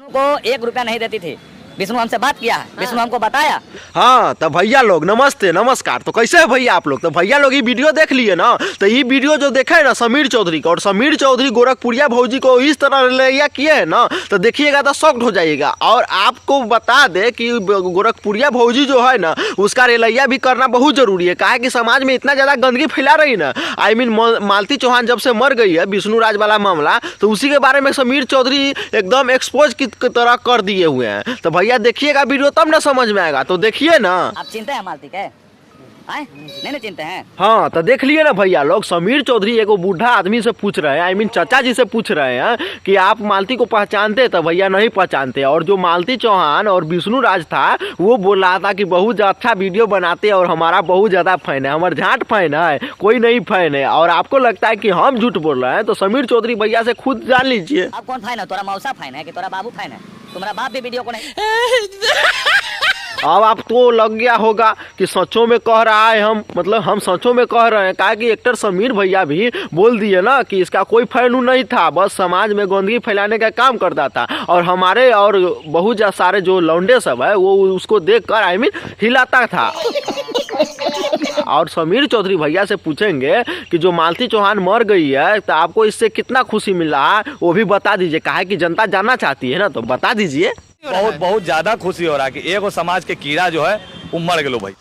को 1 रुपया नहीं देती थी। विष्णु हमसे बात किया है, विष्णु हमको बताया। हाँ तो भैया लोग नमस्ते नमस्कार। तो कैसे है भैया आप लोग? तो भैया लोग ये वीडियो देख लिए ना, तो ये वीडियो जो देखा है ना समीर चौधरी का, और समीर चौधरी गोरखपुरिया भौजी को इस तरह रिलेया किए है ना, तो देखिएगा तो शॉक्ड हो जाइएगा। और आपको बता दे कि गोरखपुरिया भौजी जो है ना, उसका रिलैया भी करना बहुत जरूरी है। काहे कि समाज में इतना ज़्यादा गंदगी फैला रही ना, मालती चौहान जब से मर गई है, विष्णु राज वाला मामला, तो उसी के बारे में समीर चौधरी एकदम एक्सपोज की तरह कर दिए हुए हैं। तो भैया देखिएगा वीडियो तब ना समझ में आएगा। तो देखिए ना। आप चिंता है मालती के? नहीं चिंता है। हाँ तो देख लिए ना भैया लोग, समीर चौधरी एगो बूढ़ा आदमी से पूछ रहे हैं, आई मीन चाचा जी से पूछ रहे हैं कि आप मालती को पहचानते? तो भैया नहीं पहचानते। और जो मालती चौहान और विष्णु राज था, वो बोल रहा था कि बहुत अच्छा वीडियो बनाते हैं और हमारा बहुत ज़्यादा फैन है, हमारा झाट फैन है, कोई नहीं फैन है। और आपको लगता है कि हम झूठ बोल रहे हैं, तो समीर चौधरी भैया से खुद जान लीजिए। आप कौन फैन है? तोरा मौसा फैन है कि तोरा बाबू फैन है? तुम्हारा बाप भी वीडियो को नहीं। अब आप तो लग गया होगा कि सचों में कह रहा है, हम सचों में कह रहे हैं। कहा कि एक्टर समीर भैया भी बोल दिए ना कि इसका कोई फैन नहीं था, बस समाज में गंदगी फैलाने का काम करता था। और हमारे और बहुत सारे जो लौंडे सब है, वो उसको देख कर आई मीन हिलाता था। और समीर चौधरी भैया से पूछेंगे कि जो मालती चौहान मर गई है, तो आपको इससे कितना खुशी मिला, वो भी बता दीजिए। कहा कि जनता जानना चाहती है ना, तो बता दीजिए। बहुत ज्यादा खुशी हो रहा है कि एगो समाज के कीड़ा जो है वो मर गए भाई।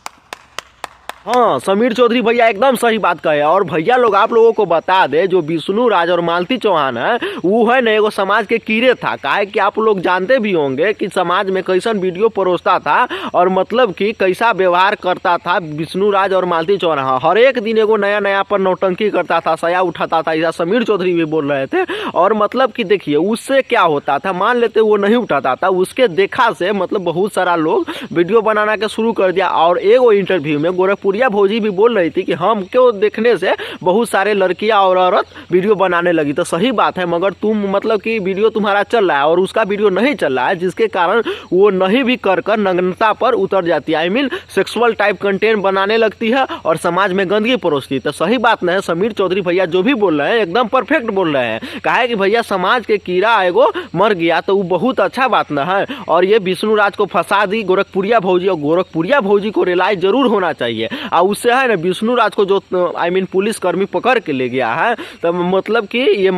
हाँ समीर चौधरी भैया एकदम सही बात कहे। और भैया लोग आप लोगों को बता दे, जो विष्णु राज और मालती चौहान है, वो है ना एगो समाज के कीड़े था। काहे कि आप लोग जानते भी होंगे कि समाज में कैसन वीडियो परोसता था, और मतलब कि कैसा व्यवहार करता था विष्णु राज और मालती चौहान। हर एक दिन एगो नया पर नौटंकी करता था, सया उठाता था, ऐसा समीर चौधरी भी बोल रहे थे। और मतलब कि देखिए उससे क्या होता था, मान लेते वो नहीं उठाता था, उसके देखा से मतलब बहुत सारा लोग वीडियो बनाना के शुरू कर दिया। और एगो इंटरव्यू में गोरखपुरिया भौजी भी बोल रही थी कि हम क्यों देखने से बहुत सारे लड़कियां और औरत वीडियो बनाने लगी। तो सही बात है, मगर तुम मतलब कि वीडियो तुम्हारा चल रहा है और उसका वीडियो नहीं चल रहा है, जिसके कारण वो नहीं भी कर नग्नता पर उतर जाती है, I mean sexual type content बनाने लगती है और समाज में गंदगी परोसती है। तो सही बात नहीं है। समीर चौधरी भैया जो भी बोल रहे हैं एकदम परफेक्ट बोल रहे हैं। कहा कि भैया समाज के कीड़ा एगो मर गया, तो वो बहुत अच्छा बात न है। और ये विष्णु राज को फंसा दी गोरखपुरिया भौजी, और गोरखपुरिया भौजी को रिलाइज जरूर होना चाहिए। और उससे है ना विष्णु राज को जो आई मीन पुलिस कर्मी पकड़ के ले गया है, तब मतलब कि ये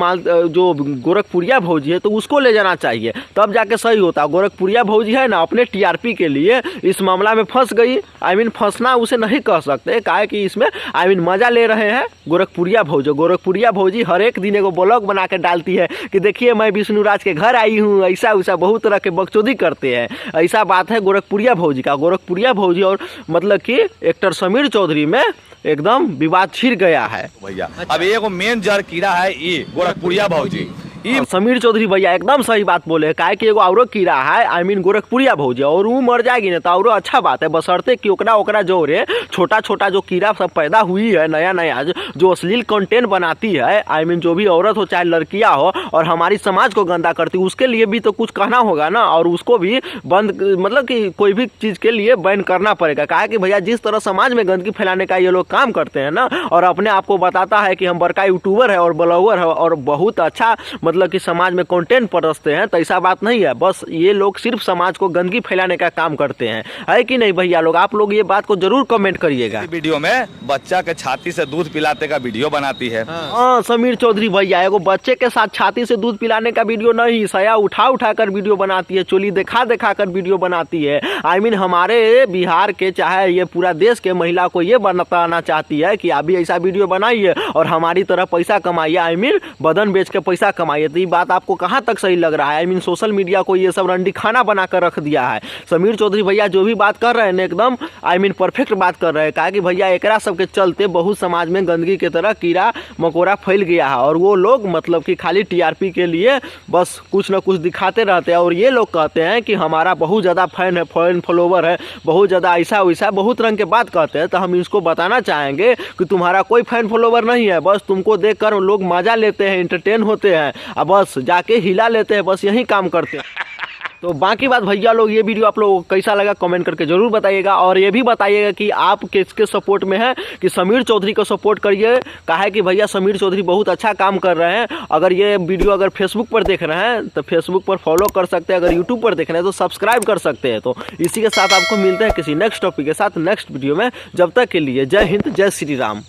जो गोरखपुरिया भौजी है, तो उसको ले जाना चाहिए, तब जाके सही होता। गोरखपुरिया भौजी है ना अपने टीआरपी के लिए इस मामला में फंस गई। आई मीन फंसना उसे नहीं कह सकते, काहे कि इसमें आई मीन मजा ले रहे हैं गोरखपुरिया भौजी। गोरखपुरिया भौजी हर एक दिन एगो ब्लॉग बना के डालती है कि देखिए मैं विष्णु राज के घर आई हूँ, ऐसा वैसा बहुत तरह के बकचोदी करते हैं। ऐसा बात है गोरखपुरिया भौजी का। गोरखपुरिया भौजी और मतलब कि एक्टर समीर चौधरी में एकदम विवाद छिड़ गया है भैया। अब एगो मेन जड़ कीड़ा है ये गोरखपुरिया भौजी। समीर चौधरी भैया एकदम सही बात बोले। काहे कि एगो औरो कीड़ा है, आई मीन गोरखपुरिया भौजी, और वो मर जाएगी ना तो औरो अच्छा बात है, बशर्ते कि ओकरा जो रे छोटा छोटा जो कीड़ा सब पैदा हुई है नया जो अश्लील कंटेंट बनाती है, आई मीन जो भी औरत हो चाहे लड़कियां हो और हमारी समाज को गंदा करती, उसके लिए भी तो कुछ कहना होगा ना। और उसको भी बंद मतलब कि कोई भी चीज़ के लिए बैन करना पड़ेगा। काहे कि भैया जिस तरह समाज में गंदगी फैलाने का ये लोग काम करते हैं ना, और अपने आप को बताता है कि हम बड़का यूट्यूबर है और ब्लॉगर है और बहुत अच्छा मतलब कि समाज में कंटेंट परोसते हैं, तो ऐसा बात नहीं है। बस ये लोग सिर्फ समाज को गंदगी फैलाने का काम करते हैं, है कि नहीं भैया लोग? आप लोग ये बात को जरूर कमेंट करिएगा। वीडियो में बच्चा के छाती से दूध पिलाते का वीडियो बनाती है। हाँ समीर चौधरी भैया एगो बच्चे के साथ छाती से दूध पिलाने का वीडियो नहीं, सया उठा कर वीडियो बनाती है, चोली दिखा कर वीडियो बनाती है। आई मीन हमारे बिहार के चाहे ये पूरा देश के महिला को ये बताना चाहती है कि अभी ऐसा वीडियो बनाइए और हमारी तरह पैसा कमाइए, आई मीन बदन बेच के पैसा कमाइए। तो ये बात आपको कहाँ तक सही लग रहा है? आई मीन सोशल मीडिया को ये सब रंडी खाना बनाकर रख दिया है। समीर चौधरी भैया जो भी बात कर रहे हैं एकदम आई मीन परफेक्ट बात कर रहे हैं। कहा कि भैया एकरा सबके चलते बहुत समाज में गंदगी की तरह कीड़ा मकोड़ा फैल गया है, और वो लोग मतलब कि खाली टीआरपी के लिए बस कुछ ना कुछ दिखाते रहते हैं। और ये लोग कहते हैं कि हमारा बहुत ज़्यादा फैन है, फैन फॉलोवर है, बहुत ज़्यादा ऐसा वैसा बहुत रंग के बात कहते हैं। तो हम इसको बताना चाहेंगे कि तुम्हारा कोई फैन फॉलोवर नहीं है, बस तुमको देख कर लोग मजा लेते हैं, इंटरटेन होते हैं, अब बस जाके हिला लेते हैं, बस यही काम करते हैं। तो बाकी बात भैया लोग, ये वीडियो आप लोगों को कैसा लगा कमेंट करके जरूर बताइएगा। और ये भी बताइएगा कि आप किसके सपोर्ट में हैं, कि समीर चौधरी को सपोर्ट करिए। काहे कि भैया समीर चौधरी बहुत अच्छा काम कर रहे हैं। अगर ये वीडियो अगर फेसबुक पर देख रहे हैं तो फेसबुक पर फॉलो कर सकते हैं, अगर यूट्यूब पर देख रहे हैं तो सब्सक्राइब कर सकते हैं। तो इसी के साथ आपको मिलते हैं किसी नेक्स्ट टॉपिक के साथ नेक्स्ट वीडियो में। जब तक के लिए जय हिंद, जय श्री राम।